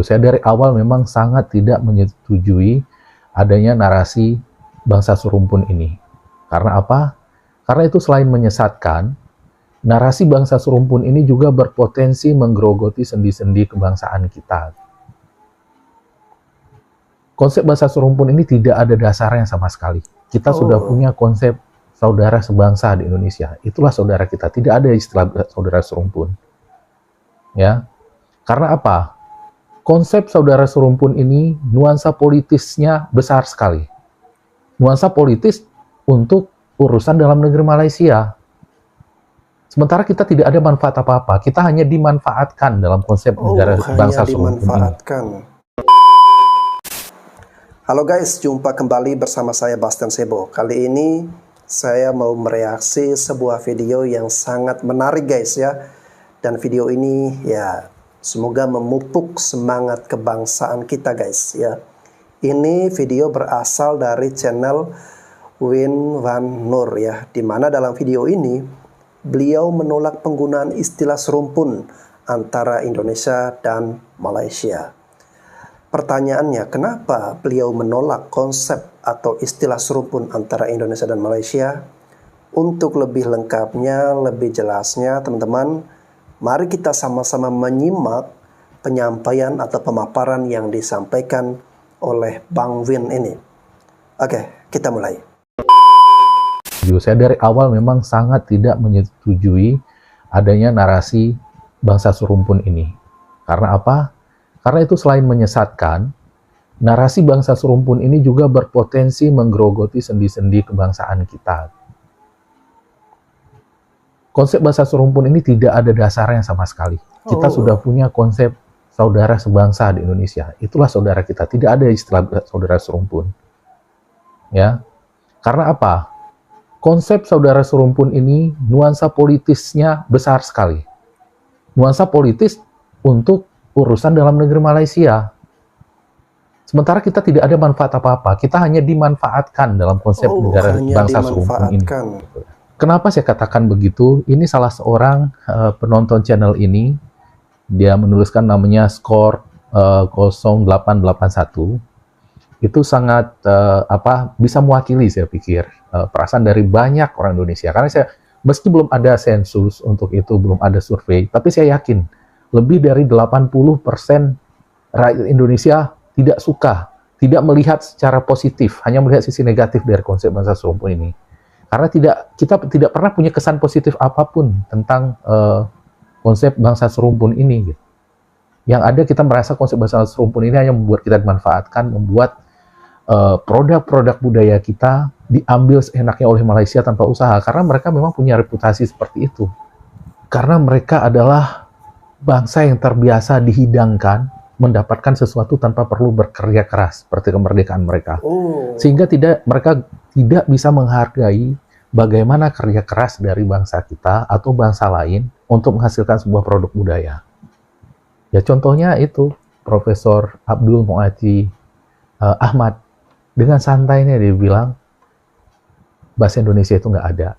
Saya dari awal memang sangat tidak menyetujui adanya narasi bangsa serumpun ini. Karena apa? Karena itu selain menyesatkan, narasi bangsa serumpun ini juga berpotensi menggerogoti sendi-sendi kebangsaan kita. Konsep bangsa serumpun ini tidak ada dasarnya sama sekali. Kita sudah punya konsep saudara sebangsa di Indonesia. Itulah saudara kita. Tidak ada istilah saudara serumpun. Ya. Karena apa? Konsep saudara serumpun ini nuansa politisnya besar sekali. Nuansa politis untuk urusan dalam negeri Malaysia. Sementara kita tidak ada manfaat apa-apa. Kita hanya dimanfaatkan dalam konsep negara bangsa serumpun ini. Halo guys, jumpa kembali bersama saya Bastian Sebo. Kali ini saya mau mereaksi sebuah video yang sangat menarik guys ya. Dan video ini ya semoga memupuk semangat kebangsaan kita guys ya. Ini video berasal dari channel Win Van Nur ya. Dimana dalam video ini beliau menolak penggunaan istilah serumpun antara Indonesia dan Malaysia. Pertanyaannya, kenapa beliau menolak konsep atau istilah serumpun antara Indonesia dan Malaysia? Untuk lebih lengkapnya, lebih jelasnya teman-teman, mari kita sama-sama menyimak penyampaian atau pemaparan yang disampaikan oleh Bang Win ini. Oke, kita mulai. Saya dari awal memang sangat tidak menyetujui adanya narasi bangsa serumpun ini. Karena apa? Karena itu selain menyesatkan, narasi bangsa serumpun ini juga berpotensi menggerogoti sendi-sendi kebangsaan kita. Konsep bangsa serumpun ini tidak ada dasarnya sama sekali. Kita sudah punya konsep saudara sebangsa di Indonesia. Itulah saudara kita. Tidak ada istilah saudara serumpun. Ya. Karena apa? Konsep saudara serumpun ini nuansa politisnya besar sekali. Nuansa politis untuk urusan dalam negeri Malaysia. Sementara kita tidak ada manfaat apa-apa. Kita hanya dimanfaatkan dalam konsep negara bangsa serumpun ini. Kenapa saya katakan begitu? Ini salah seorang penonton channel ini. Dia menuliskan namanya Skor 0881. Itu sangat bisa mewakili saya pikir perasaan dari banyak orang Indonesia. Karena meski belum ada sensus untuk itu, belum ada survei, tapi saya yakin lebih dari 80% rakyat Indonesia tidak suka, tidak melihat secara positif, hanya melihat sisi negatif dari konsep bangsa serumpun ini. Karena kita tidak pernah punya kesan positif apapun tentang konsep bangsa serumpun ini. Gitu. Yang ada kita merasa konsep bangsa serumpun ini hanya membuat kita dimanfaatkan, membuat produk-produk budaya kita diambil seenaknya oleh Malaysia tanpa usaha. Karena mereka memang punya reputasi seperti itu. Karena mereka adalah bangsa yang terbiasa dihidangkan, mendapatkan sesuatu tanpa perlu bekerja keras, seperti kemerdekaan mereka. Sehingga mereka tidak bisa menghargai bagaimana kerja keras dari bangsa kita atau bangsa lain untuk menghasilkan sebuah produk budaya. Ya contohnya itu, Profesor Abdul Muati Ahmad, dengan santainya dia bilang, bahasa Indonesia itu nggak ada.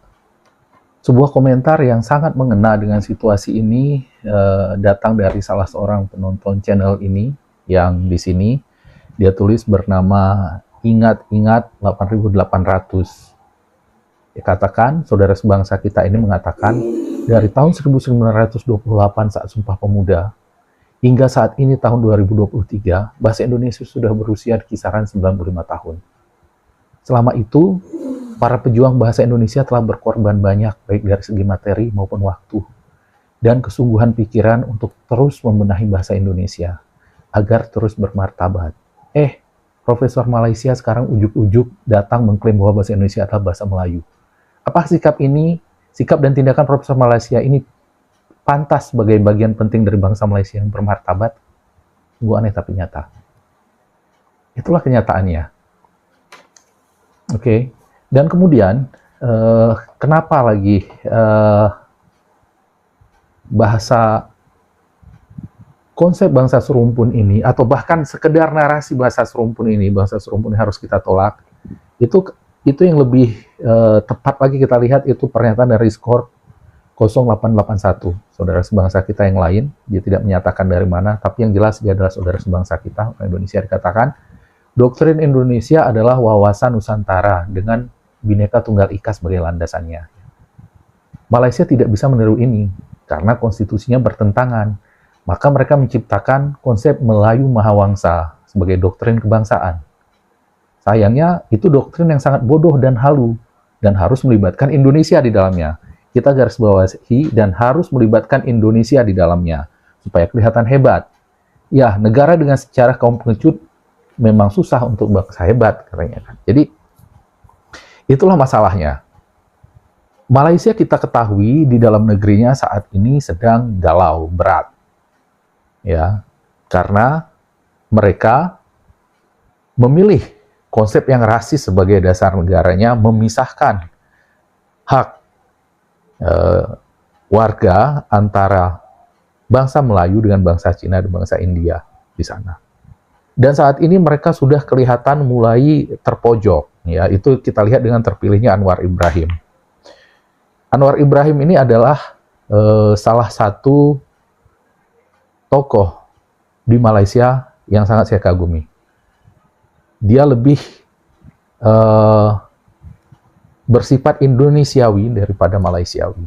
Sebuah komentar yang sangat mengena dengan situasi ini datang dari salah seorang penonton channel ini yang di sini dia tulis bernama Ingat-ingat 8800. Dia katakan, saudara sebangsa kita ini mengatakan dari tahun 1928 saat Sumpah Pemuda hingga saat ini tahun 2023 bahasa Indonesia sudah berusia di kisaran 95 tahun. Selama itu para pejuang bahasa Indonesia telah berkorban banyak, baik dari segi materi maupun waktu, dan kesungguhan pikiran untuk terus membenahi bahasa Indonesia, agar terus bermartabat. Profesor Malaysia sekarang ujuk-ujuk datang mengklaim bahwa bahasa Indonesia adalah bahasa Melayu. Apa sikap dan tindakan Profesor Malaysia ini pantas sebagai bagian penting dari bangsa Malaysia yang bermartabat? Sungguh aneh tapi nyata. Itulah kenyataannya. Oke. Dan kemudian, kenapa lagi konsep bangsa serumpun ini, atau bahkan sekedar narasi bangsa serumpun ini harus kita tolak, itu yang lebih tepat lagi kita lihat itu pernyataan dari Skor 0881, saudara sebangsa kita yang lain. Dia tidak menyatakan dari mana, tapi yang jelas dia adalah saudara sebangsa kita, orang Indonesia. Dikatakan, doktrin Indonesia adalah wawasan Nusantara dengan Bhinneka Tunggal Ika sebagai landasannya. Malaysia tidak bisa meniru ini, karena konstitusinya bertentangan. Maka mereka menciptakan konsep Melayu Mahawangsa sebagai doktrin kebangsaan. Sayangnya, itu doktrin yang sangat bodoh dan halu, dan harus melibatkan Indonesia di dalamnya. Kita garis bawahi dan harus melibatkan Indonesia di dalamnya, supaya kelihatan hebat. Ya, negara dengan sejarah kaum pengecut memang susah untuk bangsa hebat, katanya kan. Jadi, itulah masalahnya. Malaysia kita ketahui di dalam negerinya saat ini sedang galau berat. Ya, karena mereka memilih konsep yang rasis sebagai dasar negaranya, memisahkan hak warga antara bangsa Melayu dengan bangsa Cina dan bangsa India di sana. Dan saat ini mereka sudah kelihatan mulai terpojok. Ya, itu kita lihat dengan terpilihnya Anwar Ibrahim. Anwar Ibrahim ini adalah salah satu tokoh di Malaysia yang sangat saya kagumi. Dia lebih bersifat Indonesiawi daripada Malaysiawi.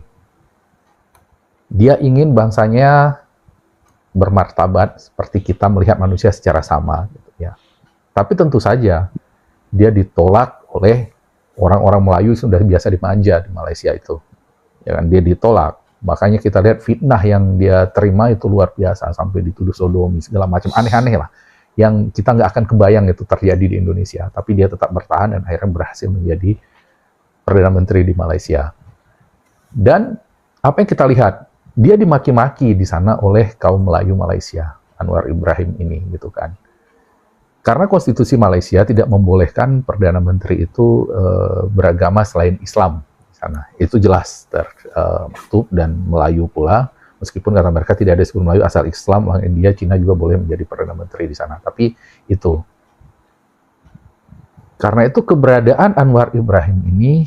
Dia ingin bangsanya bermartabat seperti kita melihat manusia secara sama. Gitu, ya. Tapi tentu saja dia ditolak oleh orang-orang Melayu yang sudah biasa dimanja di Malaysia itu. Ya kan, dia ditolak. Makanya kita lihat fitnah yang dia terima itu luar biasa, sampai dituduh sodomi, segala macam aneh-aneh lah. Yang kita nggak akan kebayang itu terjadi di Indonesia. Tapi dia tetap bertahan dan akhirnya berhasil menjadi Perdana Menteri di Malaysia. Dan apa yang kita lihat, dia dimaki-maki di sana oleh kaum Melayu Malaysia, Anwar Ibrahim ini, gitu kan. Karena konstitusi Malaysia tidak membolehkan Perdana Menteri itu beragama selain Islam. Sana. Itu jelas termaktub dan Melayu pula, meskipun kata mereka tidak ada suku Melayu asal Islam, orang India, Cina juga boleh menjadi Perdana Menteri di sana. Tapi itu. Karena itu keberadaan Anwar Ibrahim ini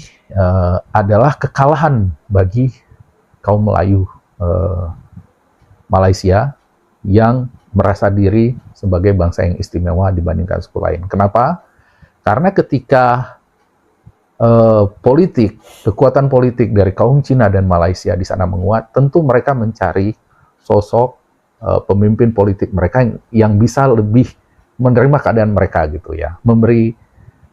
adalah kekalahan bagi kaum Melayu Malaysia yang merasa diri sebagai bangsa yang istimewa dibandingkan suku lain. Kenapa? Karena ketika kekuatan politik dari kaum Cina dan Malaysia di sana menguat, tentu mereka mencari sosok pemimpin politik mereka yang bisa lebih menerima keadaan mereka gitu ya, memberi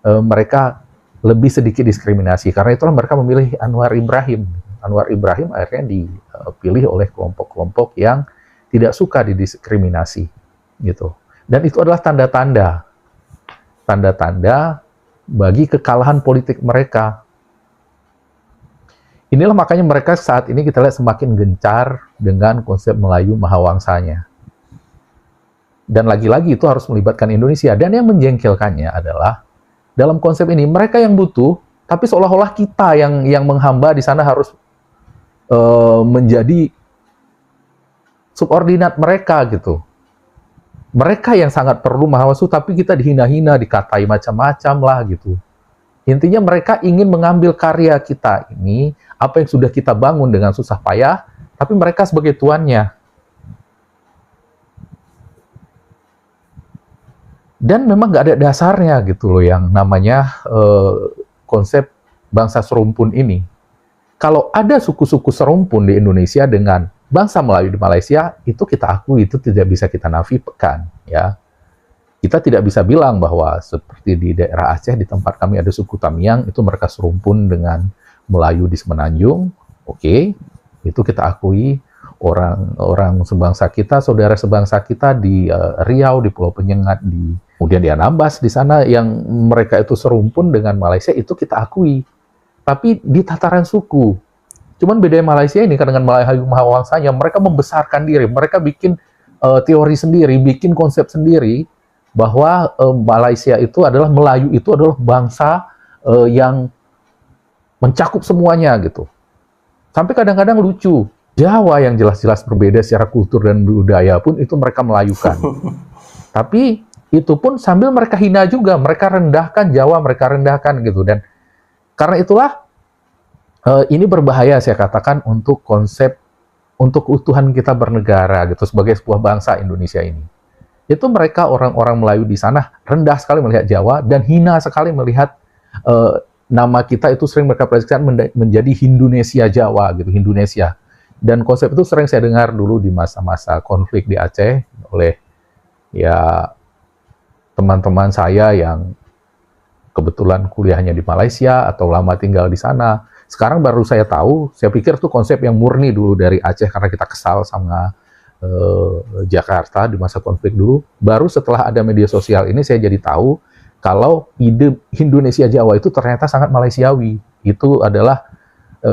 mereka lebih sedikit diskriminasi. Karena itulah mereka memilih Anwar Ibrahim. Anwar Ibrahim akhirnya dipilih oleh kelompok-kelompok yang tidak suka didiskriminasi gitu. Dan itu adalah tanda-tanda bagi kekalahan politik mereka. Inilah makanya mereka saat ini kita lihat semakin gencar dengan konsep Melayu Mahawangsanya. Dan lagi-lagi itu harus melibatkan Indonesia. Dan yang menjengkelkannya adalah dalam konsep ini mereka yang butuh, tapi seolah-olah kita yang menghamba di sana harus menjadi subordinat mereka gitu. Mereka yang sangat perlu Mahawasu, tapi kita dihina-hina, dikatai macam-macam lah gitu. Intinya mereka ingin mengambil karya kita ini, apa yang sudah kita bangun dengan susah payah, tapi mereka sebagai tuannya. Dan memang nggak ada dasarnya gitu loh yang namanya konsep bangsa serumpun ini. Kalau ada suku-suku serumpun di Indonesia dengan bangsa Melayu di Malaysia, itu kita akui, itu tidak bisa kita nafikan, ya. Kita tidak bisa bilang bahwa seperti di daerah Aceh, di tempat kami ada suku Tamiang, itu mereka serumpun dengan Melayu di Semenanjung, oke, itu kita akui. Orang sebangsa kita, saudara sebangsa kita di Riau, di Pulau Penyengat, kemudian di Anambas, di sana yang mereka itu serumpun dengan Malaysia, itu kita akui. Tapi di tataran suku, cuman bedanya Malaysia ini dengan Melayu Mahawangsanya, mereka membesarkan diri, mereka bikin teori sendiri, bikin konsep sendiri, bahwa Malaysia itu adalah, Melayu itu adalah bangsa yang mencakup semuanya gitu. Sampai kadang-kadang lucu, Jawa yang jelas-jelas berbeda secara kultur dan budaya pun itu mereka melayukan. Tapi itu pun sambil mereka hina juga, mereka rendahkan Jawa, mereka rendahkan gitu. Dan karena itulah Ini berbahaya saya katakan untuk konsep untuk keutuhan kita bernegara gitu sebagai sebuah bangsa Indonesia ini. Itu mereka orang-orang Melayu di sana rendah sekali melihat Jawa dan hina sekali melihat nama kita itu sering mereka proyeksikan menjadi Indonesia Jawa gitu, Indonesia. Dan konsep itu sering saya dengar dulu di masa-masa konflik di Aceh oleh ya teman-teman saya yang kebetulan kuliahnya di Malaysia atau lama tinggal di sana. Sekarang baru saya tahu, saya pikir itu konsep yang murni dulu dari Aceh karena kita kesal sama Jakarta di masa konflik dulu. Baru setelah ada media sosial ini saya jadi tahu kalau ide Indonesia Jawa itu ternyata sangat Malaysiawi. Itu adalah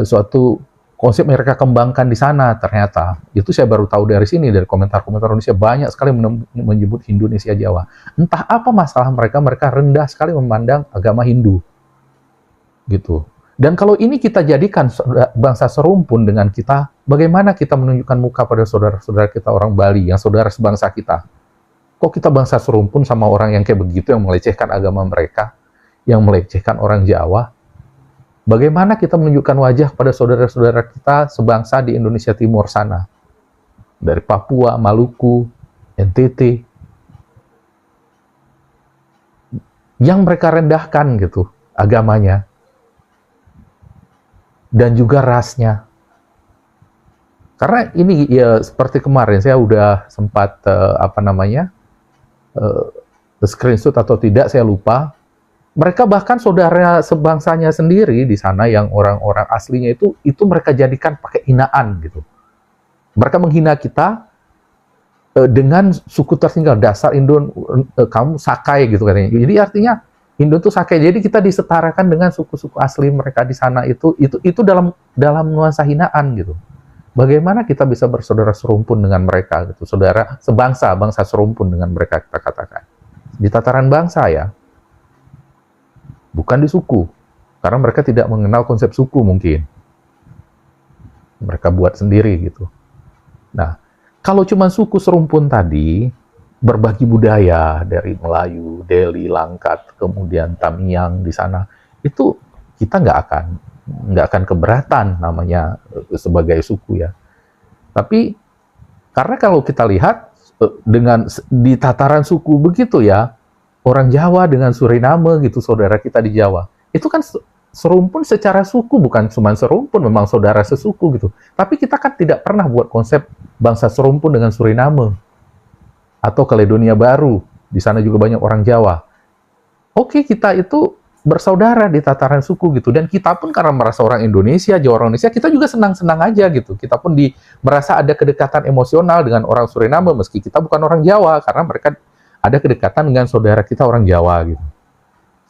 suatu konsep yang mereka kembangkan di sana ternyata. Itu saya baru tahu dari sini, dari komentar-komentar Indonesia. Banyak sekali menyebut Indonesia Jawa. Entah apa masalah mereka, mereka rendah sekali memandang agama Hindu. Gitu. Dan kalau ini kita jadikan bangsa serumpun dengan kita, bagaimana kita menunjukkan muka pada saudara-saudara kita orang Bali, yang saudara sebangsa kita? Kok kita bangsa serumpun sama orang yang kayak begitu, yang melecehkan agama mereka, yang melecehkan orang Jawa? Bagaimana kita menunjukkan wajah pada saudara-saudara kita sebangsa di Indonesia Timur sana? Dari Papua, Maluku, NTT. Yang mereka rendahkan gitu, agamanya. Dan juga rasnya. Karena ini ya seperti kemarin saya udah sempat screenshot atau tidak saya lupa. Mereka bahkan saudara sebangsanya sendiri di sana yang orang-orang aslinya itu mereka jadikan pakai hinaan gitu. Mereka menghina kita dengan suku tertinggal, dasar Indo kamu Sakai gitu katanya. Jadi artinya Indo itu Sakai. Jadi kita disetarakan dengan suku-suku asli mereka di sana itu dalam nuansa hinaan gitu. Bagaimana kita bisa bersaudara serumpun dengan mereka gitu, saudara sebangsa, bangsa serumpun dengan mereka kita katakan. Di tataran bangsa ya. Bukan di suku. Karena mereka tidak mengenal konsep suku mungkin. Mereka buat sendiri gitu. Nah, kalau cuma suku serumpun tadi, berbagi budaya dari Melayu, Deli, Langkat, kemudian Tamiang di sana, itu kita nggak akan keberatan namanya sebagai suku ya. Tapi karena kalau kita lihat dengan di tataran suku begitu ya, orang Jawa dengan Suriname gitu, saudara kita di Jawa, itu kan serumpun secara suku, bukan cuma serumpun, memang saudara sesuku gitu. Tapi kita kan tidak pernah buat konsep bangsa serumpun dengan Suriname atau Kaledonia Baru, di sana juga banyak orang Jawa. Oke, kita itu bersaudara di tataran suku gitu, dan kita pun karena merasa orang Indonesia, Jawa orang Indonesia, kita juga senang-senang aja gitu. Kita pun merasa ada kedekatan emosional dengan orang Suriname, meski kita bukan orang Jawa, karena mereka ada kedekatan dengan saudara kita orang Jawa gitu.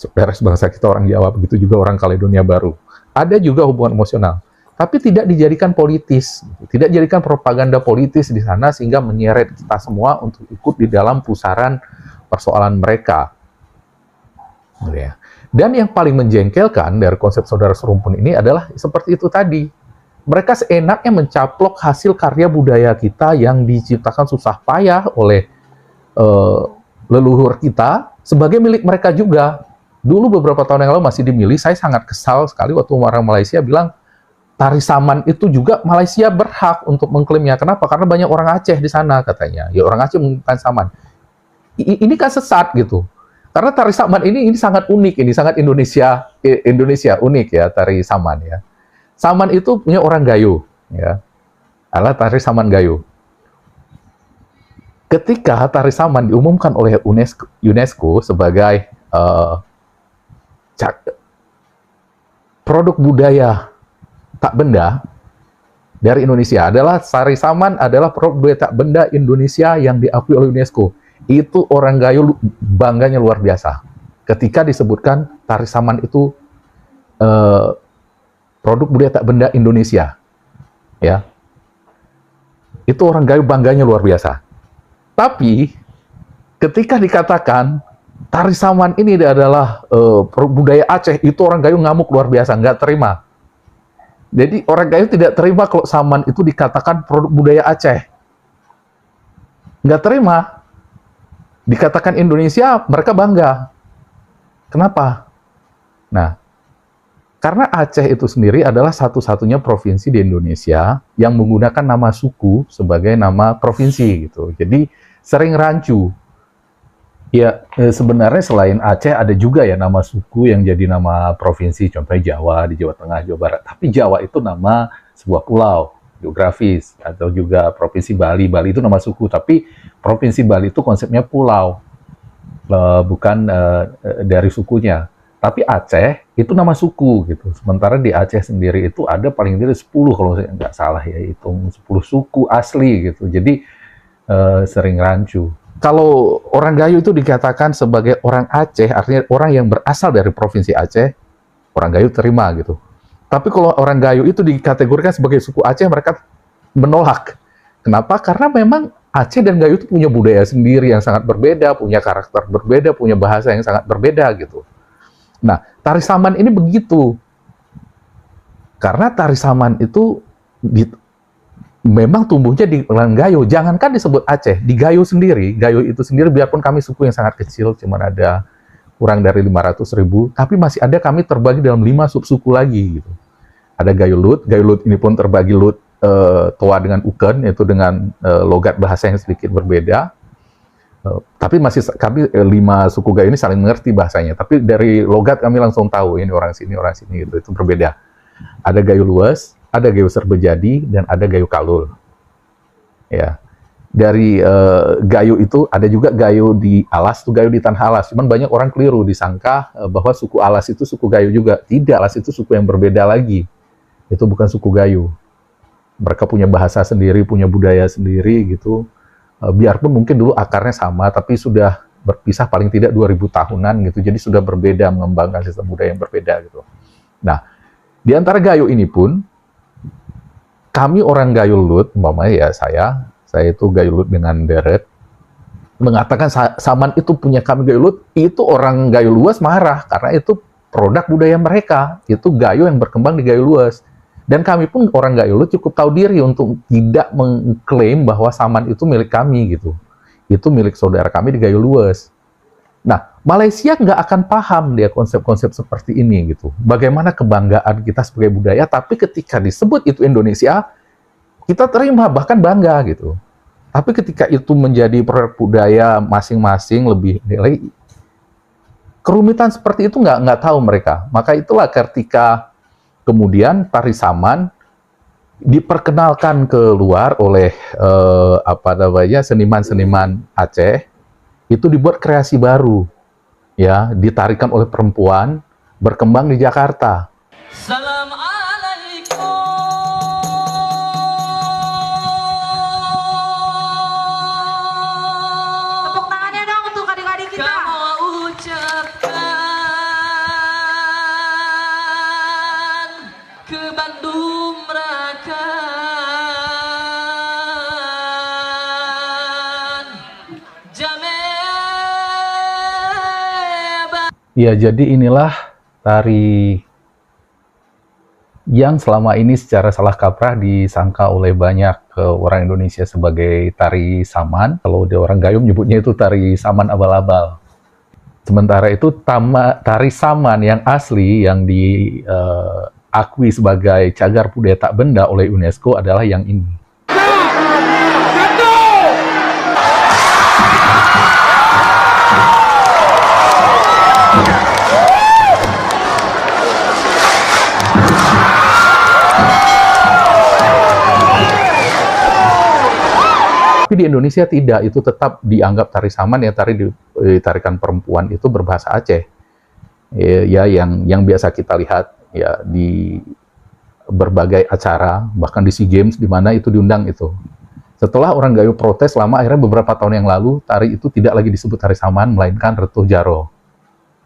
Saudara sebangsa kita orang Jawa, begitu juga orang Kaledonia Baru. Ada juga hubungan emosional. Tapi tidak dijadikan politis, tidak dijadikan propaganda politis di sana sehingga menyeret kita semua untuk ikut di dalam pusaran persoalan mereka. Dan yang paling menjengkelkan dari konsep saudara serumpun ini adalah seperti itu tadi. Mereka seenaknya mencaplok hasil karya budaya kita yang diciptakan susah payah oleh leluhur kita sebagai milik mereka juga. Dulu beberapa tahun yang lalu masih dimilih, saya sangat kesal sekali waktu orang Malaysia bilang tari saman itu juga Malaysia berhak untuk mengklaimnya. Kenapa? Karena banyak orang Aceh di sana katanya. Ya orang Aceh menggunakan saman. Ini kan sesat gitu. Karena tari saman ini sangat unik, ini sangat Indonesia unik ya tari saman ya. Saman itu punya orang Gayo ya. Adalah tari saman Gayo. Ketika tari saman diumumkan oleh UNESCO sebagai produk budaya tak benda dari Indonesia, adalah tari saman adalah produk budaya tak benda Indonesia yang diakui oleh UNESCO. Itu orang Gayo bangganya luar biasa ketika disebutkan tari saman itu produk budaya tak benda Indonesia ya. Itu orang Gayo bangganya luar biasa. Tapi ketika dikatakan tari saman ini adalah budaya Aceh, itu orang Gayo ngamuk luar biasa, nggak terima. Jadi orang Gayo tidak terima kalau saman itu dikatakan produk budaya Aceh. Nggak terima. Dikatakan Indonesia, mereka bangga. Kenapa? Nah, Karena Aceh itu sendiri adalah satu-satunya provinsi di Indonesia yang menggunakan nama suku sebagai nama provinsi gitu. Jadi sering rancu. Ya, sebenarnya selain Aceh ada juga ya nama suku yang jadi nama provinsi, contohnya Jawa di Jawa Tengah, Jawa Barat. Tapi Jawa itu nama sebuah pulau geografis, atau juga provinsi Bali. Bali itu nama suku, tapi provinsi Bali itu konsepnya pulau, bukan dari sukunya. Tapi Aceh itu nama suku gitu. Sementara di Aceh sendiri itu ada paling tidak 10 kalau saya nggak salah ya, hitung 10 suku asli gitu. Jadi sering rancu. Kalau orang Gayo itu dikatakan sebagai orang Aceh, artinya orang yang berasal dari provinsi Aceh, orang Gayo terima gitu. Tapi kalau orang Gayo itu dikategorikan sebagai suku Aceh, mereka menolak. Kenapa? Karena memang Aceh dan Gayo itu punya budaya sendiri yang sangat berbeda, punya karakter berbeda, punya bahasa yang sangat berbeda gitu. Nah, tari saman ini begitu. Karena tari saman itu memang tumbuhnya di Gayo. Jangankan disebut Aceh, di Gayo sendiri, Gayo itu sendiri biarpun kami suku yang sangat kecil, cuma ada kurang dari 500.000, tapi masih ada kami terbagi dalam 5 subsuku lagi gitu. Ada Gayo Lut ini pun terbagi Lut Toa dengan Uken, yaitu dengan logat bahasa yang sedikit berbeda. Tapi masih kami 5 suku Gayo ini saling mengerti bahasanya, tapi dari logat kami langsung tahu ini orang sini gitu, itu berbeda. Ada Gayo Luas, ada Gayo Serbejadi, dan ada Gayo Kalul. Ya, dari Gayo itu ada juga Gayo di Alas, itu Gayo di Tanah Alas. Cuman banyak orang keliru disangka bahwa suku Alas itu suku Gayo juga. Tidak, Alas itu suku yang berbeda lagi. Itu bukan suku Gayo. Mereka punya bahasa sendiri, punya budaya sendiri gitu. Biarpun mungkin dulu akarnya sama, tapi sudah berpisah paling tidak 2000 tahunan gitu. Jadi sudah berbeda, mengembangkan sistem budaya yang berbeda gitu. Nah, di antara Gayo ini pun kami orang Gayo Lut, umpamanya ya saya itu Gayo Lut dengan Deret, mengatakan Saman itu punya kami Gayo Lut, itu orang Gayo Luas marah, karena itu produk budaya mereka, itu Gayo yang berkembang di Gayo Luas. Dan kami pun orang Gayo Lut cukup tahu diri untuk tidak mengklaim bahwa Saman itu milik kami gitu. Itu milik saudara kami di Gayo Luas. Nah, Malaysia nggak akan paham dia konsep-konsep seperti ini gitu. Bagaimana kebanggaan kita sebagai budaya, tapi ketika disebut itu Indonesia, kita terima, bahkan bangga gitu. Tapi ketika itu menjadi produk budaya masing-masing lebih nilai, kerumitan seperti itu nggak tahu mereka. Maka itulah ketika kemudian tari saman diperkenalkan keluar oleh seniman-seniman Aceh, itu dibuat kreasi baru, ya, ditarikan oleh perempuan, berkembang di Jakarta. Salam alaikum. Tepuk tangannya dong untuk adik-adik kita. Kamu ucapkan ke Bandung Raka. Ya, jadi inilah tari yang selama ini secara salah kaprah disangka oleh banyak orang Indonesia sebagai tari saman. Kalau di orang Gayo menyebutnya itu tari saman abal-abal. Sementara itu tari saman yang asli, yang diakui sebagai cagar budaya tak benda oleh UNESCO adalah yang ini. Tapi di Indonesia tidak, itu tetap dianggap tari saman, ya tarikan perempuan itu berbahasa Aceh. Ya, yang biasa kita lihat ya di berbagai acara, bahkan di SEA Games di mana itu diundang itu. Setelah orang Gayo protes lama, akhirnya beberapa tahun yang lalu tari itu tidak lagi disebut tari saman, melainkan Retuh Jaro.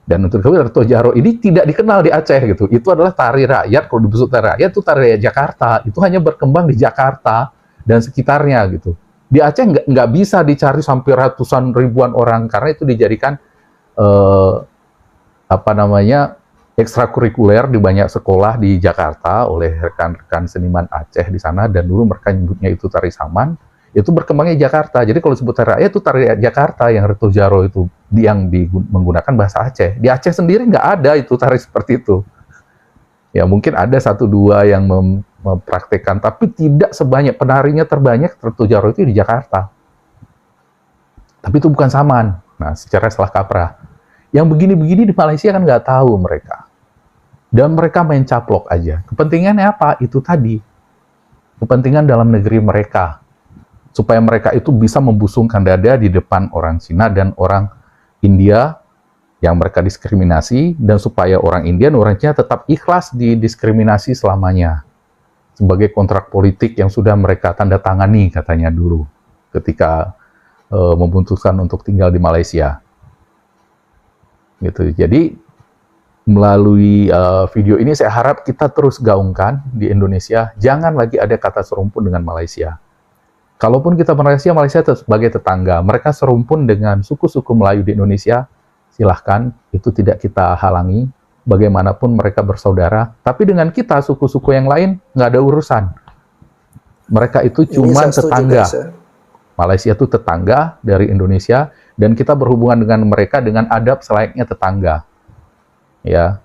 Dan untuk Retuh Jaro ini tidak dikenal di Aceh gitu. Itu adalah tari rakyat. Kalau disebut tari rakyat itu tari rakyat Jakarta. Itu hanya berkembang di Jakarta dan sekitarnya gitu. Di Aceh nggak bisa dicari sampai ratusan ribuan orang, karena itu dijadikan ekstrakurikuler di banyak sekolah di Jakarta oleh rekan-rekan seniman Aceh di sana, dan dulu mereka nyebutnya itu tari saman. Itu berkembangnya di Jakarta. Jadi kalau disebut tari rakyat itu tari Jakarta, yang Retuh Jaro itu yang menggunakan bahasa Aceh. Di Aceh sendiri nggak ada itu tari seperti itu. Ya mungkin ada satu dua yang mempraktekkan, tapi tidak sebanyak. Penarinya terbanyak tertujar itu di Jakarta. Tapi itu bukan Saman. Nah, secara salah kaprah. Yang begini-begini di Malaysia kan nggak tahu mereka. Dan mereka main caplok aja. Kepentingannya apa? Itu tadi. Kepentingan dalam negeri mereka. Supaya mereka itu bisa membusungkan dada di depan orang Cina dan orang India yang mereka diskriminasi, dan supaya orang India dan orang Cina tetap ikhlas didiskriminasi selamanya. Sebagai kontrak politik yang sudah mereka tanda tangani katanya dulu ketika memutuskan untuk tinggal di Malaysia. Gitu. Jadi melalui video ini saya harap kita terus gaungkan di Indonesia, jangan lagi ada kata serumpun dengan Malaysia. Kalaupun kita Malaysia sebagai tetangga, mereka serumpun dengan suku-suku Melayu di Indonesia, silahkan, itu tidak kita halangi, bagaimanapun mereka bersaudara, tapi dengan kita, suku-suku yang lain, nggak ada urusan. Mereka itu cuma tetangga. Guys, ya. Malaysia itu tetangga dari Indonesia, dan kita berhubungan dengan mereka dengan adab selayaknya tetangga. Ya,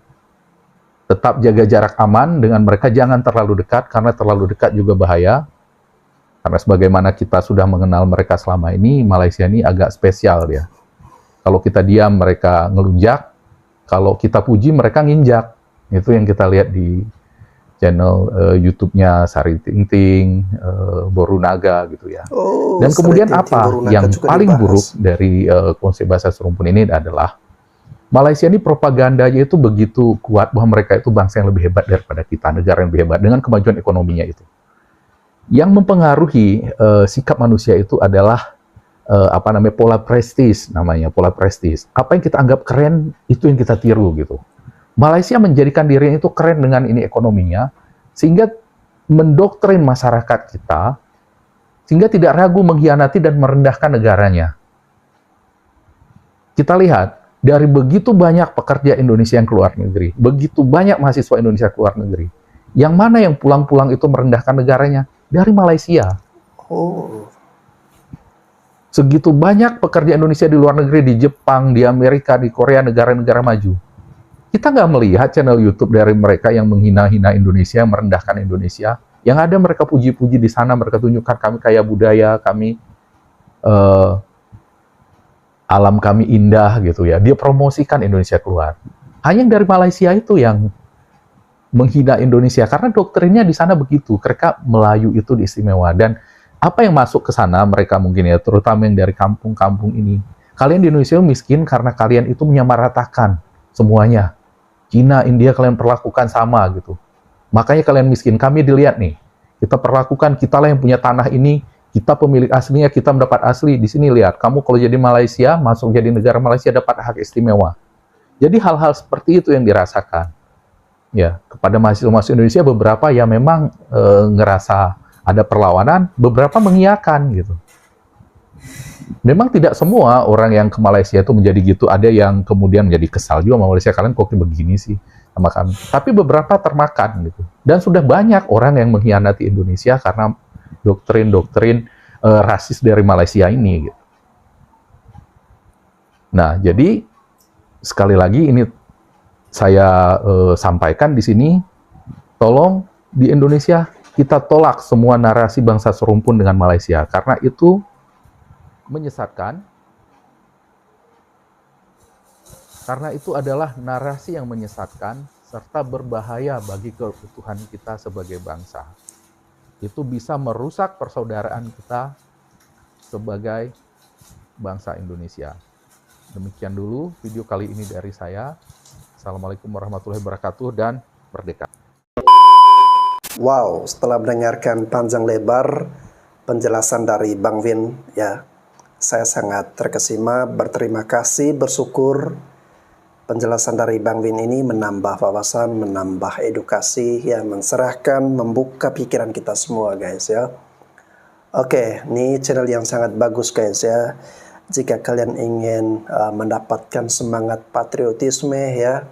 tetap jaga jarak aman dengan mereka, jangan terlalu dekat, karena terlalu dekat juga bahaya. Karena sebagaimana kita sudah mengenal mereka selama ini, Malaysia ini agak spesial dia. Kalau kita diam, mereka ngelunjak. Kalau kita puji, mereka nginjak. Itu yang kita lihat di channel YouTube-nya Sari Ting-Ting, Borunaga gitu ya. Oh, dan kemudian apa yang paling buruk dari konsep bahasa serumpun ini adalah Malaysia ini propagandanya itu begitu kuat bahwa mereka itu bangsa yang lebih hebat daripada kita, negara yang lebih hebat dengan kemajuan ekonominya itu. Yang mempengaruhi sikap manusia itu adalah pola prestis, namanya pola prestis. Apa yang kita anggap keren itu yang kita tiru gitu. Malaysia menjadikan dirinya itu keren dengan ini ekonominya, sehingga mendoktrin masyarakat kita, sehingga tidak ragu mengkhianati dan merendahkan negaranya. Kita lihat, dari begitu banyak pekerja Indonesia yang keluar negeri, begitu banyak mahasiswa Indonesia keluar negeri, yang mana yang pulang-pulang itu merendahkan negaranya? Dari Malaysia. Oh. Segitu banyak pekerja Indonesia di luar negeri, di Jepang, di Amerika, di Korea, negara-negara maju. Kita nggak melihat channel YouTube dari mereka yang menghina-hina Indonesia, yang merendahkan Indonesia. Yang ada mereka puji-puji di sana, mereka tunjukkan kami kaya budaya, kami alam kami indah gitu ya. Dia promosikan Indonesia keluar. Hanya yang dari Malaysia itu yang menghina Indonesia, karena doktrinnya di sana begitu. Mereka Melayu itu istimewa, dan apa yang masuk ke sana mereka mungkin ya, terutama yang dari kampung-kampung ini. Kalian di Indonesia miskin karena kalian itu menyamaratakan semuanya. Cina, India kalian perlakukan sama gitu. Makanya kalian miskin. Kami dilihat nih, kita perlakukan, kita lah yang punya tanah ini, kita pemilik aslinya, kita mendapat asli. Di sini lihat, kamu kalau jadi Malaysia, masuk jadi negara Malaysia dapat hak istimewa. Jadi hal-hal seperti itu yang dirasakan. Ya, kepada mahasiswa-mahasiswa Indonesia beberapa yang memang ngerasa ada perlawanan, beberapa mengiyakan gitu. Memang tidak semua orang yang ke Malaysia itu menjadi gitu, ada yang kemudian menjadi kesal juga sama Malaysia, kalian kok begini sih sama kami. Tapi beberapa termakan gitu. Dan sudah banyak orang yang mengkhianati Indonesia karena doktrin-doktrin rasis dari Malaysia ini gitu. Nah, jadi sekali lagi ini saya sampaikan di sini, tolong di Indonesia kita tolak semua narasi bangsa serumpun dengan Malaysia, karena itu menyesatkan, karena itu adalah narasi yang menyesatkan serta berbahaya bagi keutuhan kita sebagai bangsa. Itu bisa merusak persaudaraan kita sebagai bangsa Indonesia. Demikian dulu video kali ini dari saya. Assalamualaikum warahmatullahi wabarakatuh dan merdeka. Wow, setelah mendengarkan panjang lebar penjelasan dari Bang Vin, ya, saya sangat terkesima, berterima kasih, bersyukur. Penjelasan dari Bang Vin ini menambah wawasan, menambah edukasi, ya, mencerahkan, membuka pikiran kita semua, guys, ya. Oke, ini channel yang sangat bagus, guys, ya. Jika kalian ingin mendapatkan semangat patriotisme, ya,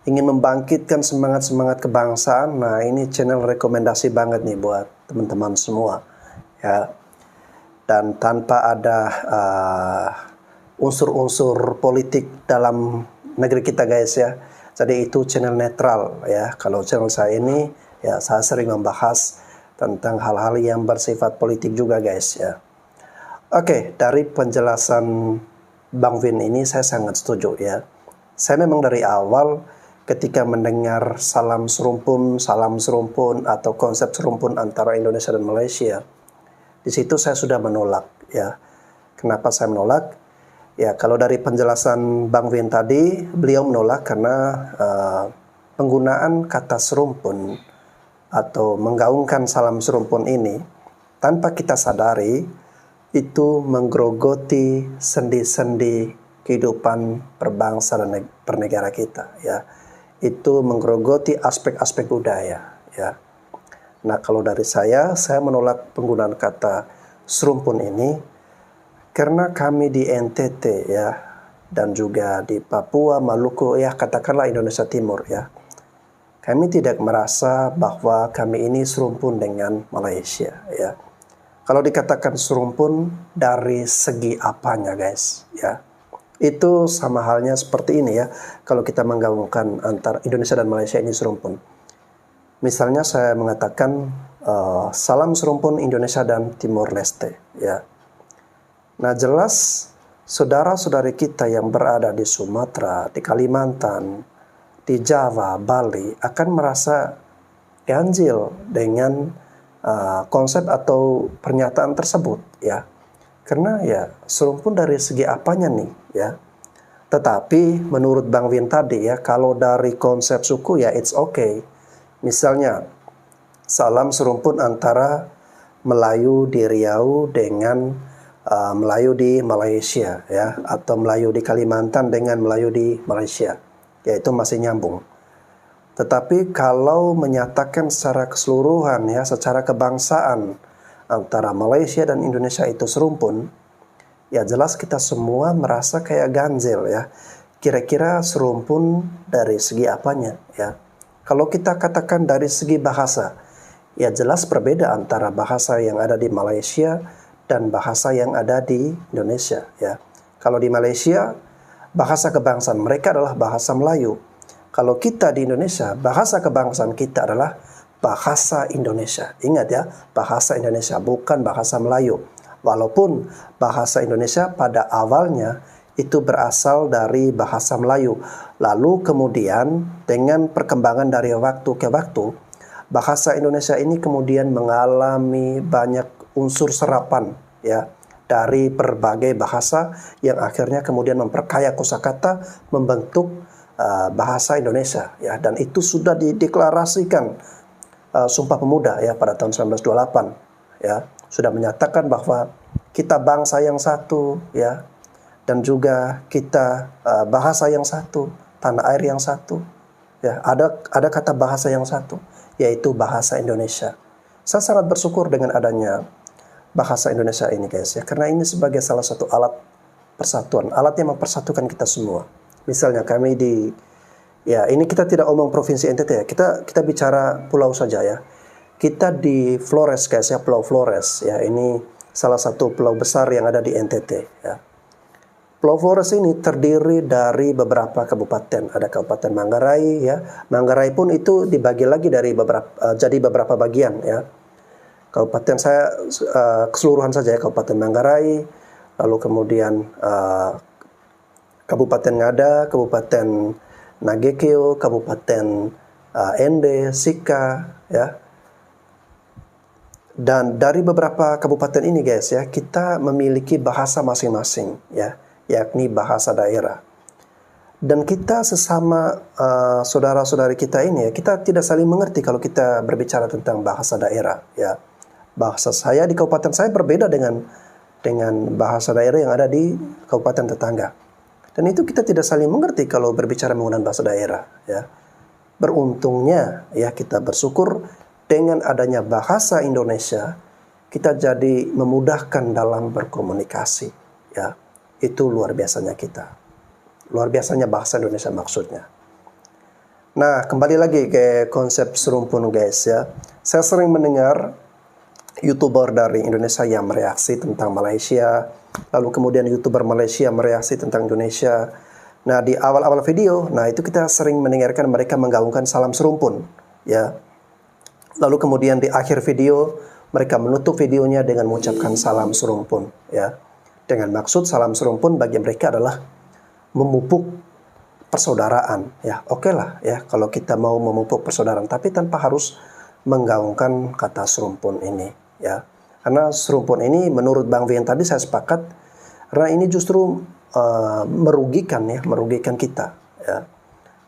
ingin membangkitkan semangat-semangat kebangsaan, nah ini channel rekomendasi banget nih buat teman-teman semua, ya. Dan tanpa ada unsur-unsur politik dalam negeri kita, guys, ya. Jadi itu channel netral ya. Kalau channel saya ini ya saya sering membahas tentang hal-hal yang bersifat politik juga guys ya. Oke, dari penjelasan Bang Vin ini saya sangat setuju ya. Saya memang dari awal ketika mendengar salam serumpun atau konsep serumpun antara Indonesia dan Malaysia, di situ saya sudah menolak ya. Kenapa saya menolak? Ya, kalau dari penjelasan Bang Vin tadi, beliau menolak karena penggunaan kata serumpun atau menggaungkan salam serumpun ini tanpa kita sadari itu menggerogoti sendi-sendi kehidupan berbangsa dan bernegara kita ya. Itu menggerogoti aspek-aspek budaya ya. Nah, kalau dari saya menolak penggunaan kata serumpun ini karena kami di NTT ya dan juga di Papua, Maluku ya, katakanlah Indonesia Timur ya. Kami tidak merasa bahwa kami ini serumpun dengan Malaysia ya. Kalau dikatakan serumpun dari segi apanya guys ya. Itu sama halnya seperti ini ya. Kalau kita menggabungkan antara Indonesia dan Malaysia ini serumpun. Misalnya saya mengatakan salam serumpun Indonesia dan Timor Leste ya. Nah, jelas saudara-saudari kita yang berada di Sumatera, di Kalimantan, di Jawa, Bali akan merasa ganjil dengan konsep atau pernyataan tersebut ya. Karena ya serumpun dari segi apanya nih ya. Tetapi menurut Bang Vin tadi ya, kalau dari konsep suku ya it's okay. Misalnya salam serumpun antara Melayu di Riau dengan Melayu di Malaysia ya, atau Melayu di Kalimantan dengan Melayu di Malaysia. Ya itu masih nyambung. Tetapi kalau menyatakan secara keseluruhan ya, secara kebangsaan antara Malaysia dan Indonesia itu serumpun, ya jelas kita semua merasa kayak ganjil ya. Kira-kira serumpun dari segi apanya ya. Kalau kita katakan dari segi bahasa, ya jelas berbeda antara bahasa yang ada di Malaysia dan bahasa yang ada di Indonesia ya. Kalau di Malaysia, bahasa kebangsaan mereka adalah bahasa Melayu. Kalau kita di Indonesia, bahasa kebangsaan kita adalah bahasa Indonesia. Ingat ya, bahasa Indonesia bukan bahasa Melayu. Walaupun bahasa Indonesia pada awalnya itu berasal dari bahasa Melayu. Lalu kemudian dengan perkembangan dari waktu ke waktu, bahasa Indonesia ini kemudian mengalami banyak unsur serapan ya dari berbagai bahasa yang akhirnya kemudian memperkaya kosakata membentuk bahasa Indonesia ya, dan itu sudah dideklarasikan Sumpah Pemuda ya pada tahun 1928 ya, sudah menyatakan bahwa kita bangsa yang satu ya, dan juga kita bahasa yang satu, tanah air yang satu ya, ada kata bahasa yang satu yaitu bahasa Indonesia. Saya sangat bersyukur dengan adanya bahasa Indonesia ini guys ya, karena ini sebagai salah satu alat persatuan, alat yang mempersatukan kita semua. Misalnya kami ya ini kita tidak omong provinsi NTT ya, kita bicara pulau saja ya. Kita di Flores guys ya, Pulau Flores ya, ini salah satu pulau besar yang ada di NTT ya. Pulau Flores ini terdiri dari beberapa kabupaten. Ada Kabupaten Manggarai ya. Manggarai pun itu dibagi lagi dari jadi beberapa bagian ya. Kabupaten saya keseluruhan saja ya, Kabupaten Manggarai, lalu kemudian Kabupaten Ngada, Kabupaten Nagekeo, Kabupaten Ende, Sika, ya. Dan dari beberapa kabupaten ini guys ya, kita memiliki bahasa masing-masing ya, yakni bahasa daerah. Dan kita sesama saudara-saudari kita ini ya, kita tidak saling mengerti kalau kita berbicara tentang bahasa daerah ya. Bahasa saya di kabupaten saya berbeda dengan bahasa daerah yang ada di kabupaten tetangga. Dan itu kita tidak saling mengerti kalau berbicara menggunakan bahasa daerah ya. Beruntungnya ya, kita bersyukur dengan adanya bahasa Indonesia, kita jadi memudahkan dalam berkomunikasi ya. Itu luar biasanya kita. Luar biasanya bahasa Indonesia maksudnya. Nah, kembali lagi ke konsep serumpun guys ya. Saya sering mendengar YouTuber dari Indonesia yang mereaksi tentang Malaysia, lalu kemudian YouTuber Malaysia mereaksi tentang Indonesia. Nah, di awal-awal video, nah itu kita sering mendengarkan mereka menggaungkan salam serumpun, ya. Lalu kemudian di akhir video, mereka menutup videonya dengan mengucapkan salam serumpun, ya. Dengan maksud salam serumpun bagi mereka adalah memupuk persaudaraan, ya. Oke lah, ya, kalau kita mau memupuk persaudaraan, tapi tanpa harus menggaungkan kata serumpun ini, ya. Karena serumpun ini menurut Bang Vin tadi saya sepakat, karena ini justru merugikan kita, ya.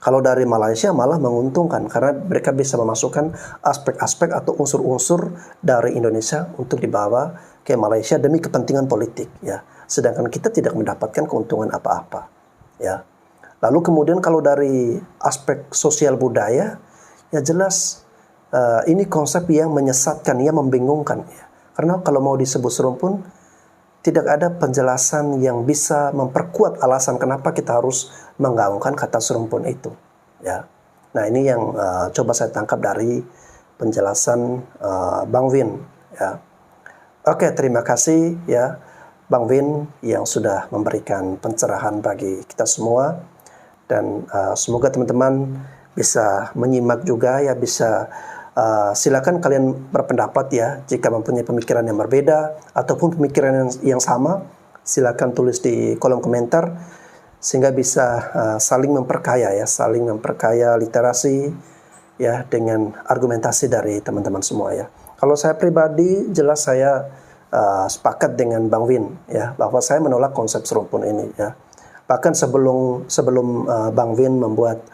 Kalau dari Malaysia malah menguntungkan karena mereka bisa memasukkan aspek-aspek atau unsur-unsur dari Indonesia untuk dibawa ke Malaysia demi kepentingan politik, ya. Sedangkan kita tidak mendapatkan keuntungan apa-apa, ya. Lalu kemudian kalau dari aspek sosial budaya, ya jelas ini konsep yang menyesatkan, yang membingungkan, ya. Karena kalau mau disebut serumpun, tidak ada penjelasan yang bisa memperkuat alasan kenapa kita harus menggaungkan kata serumpun itu, ya. Nah, ini yang coba saya tangkap dari penjelasan Bang Vin, ya. Oke, terima kasih, ya, Bang Vin yang sudah memberikan pencerahan bagi kita semua, dan semoga teman-teman bisa menyimak juga, ya, bisa silakan kalian berpendapat, ya, jika mempunyai pemikiran yang berbeda ataupun pemikiran yang sama, silakan tulis di kolom komentar sehingga bisa saling memperkaya, ya, saling memperkaya literasi, ya, dengan argumentasi dari teman-teman semua, ya. Kalau saya pribadi jelas saya sepakat dengan Bang Vin, ya, bahwa saya menolak konsep serumpun ini, ya. Bahkan sebelum Bang Vin membuat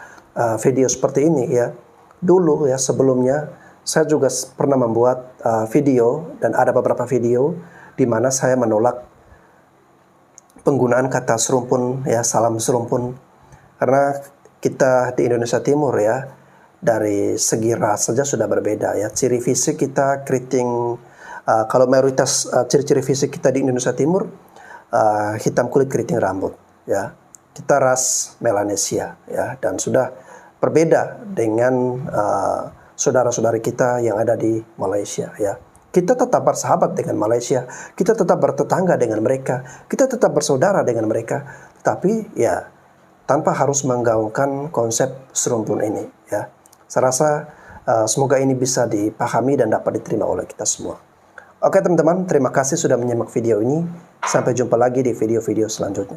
video seperti ini, ya, dulu, ya, sebelumnya saya juga pernah membuat video, dan ada beberapa video di mana saya menolak penggunaan kata serumpun, ya, salam serumpun, karena kita di Indonesia Timur, ya, dari segi ras saja sudah berbeda, ya. Ciri fisik kita keriting, kalau mayoritas ciri-ciri fisik kita di Indonesia Timur hitam kulit keriting rambut, ya. Kita ras Melanesia, ya, dan sudah berbeda dengan saudara-saudari kita yang ada di Malaysia, ya. Kita tetap bersahabat dengan Malaysia, kita tetap bertetangga dengan mereka, kita tetap bersaudara dengan mereka, tapi, ya, tanpa harus menggaungkan konsep serumpun ini, ya. Saya rasa semoga ini bisa dipahami dan dapat diterima oleh kita semua. Oke teman-teman, terima kasih sudah menyimak video ini. Sampai jumpa lagi di video-video selanjutnya.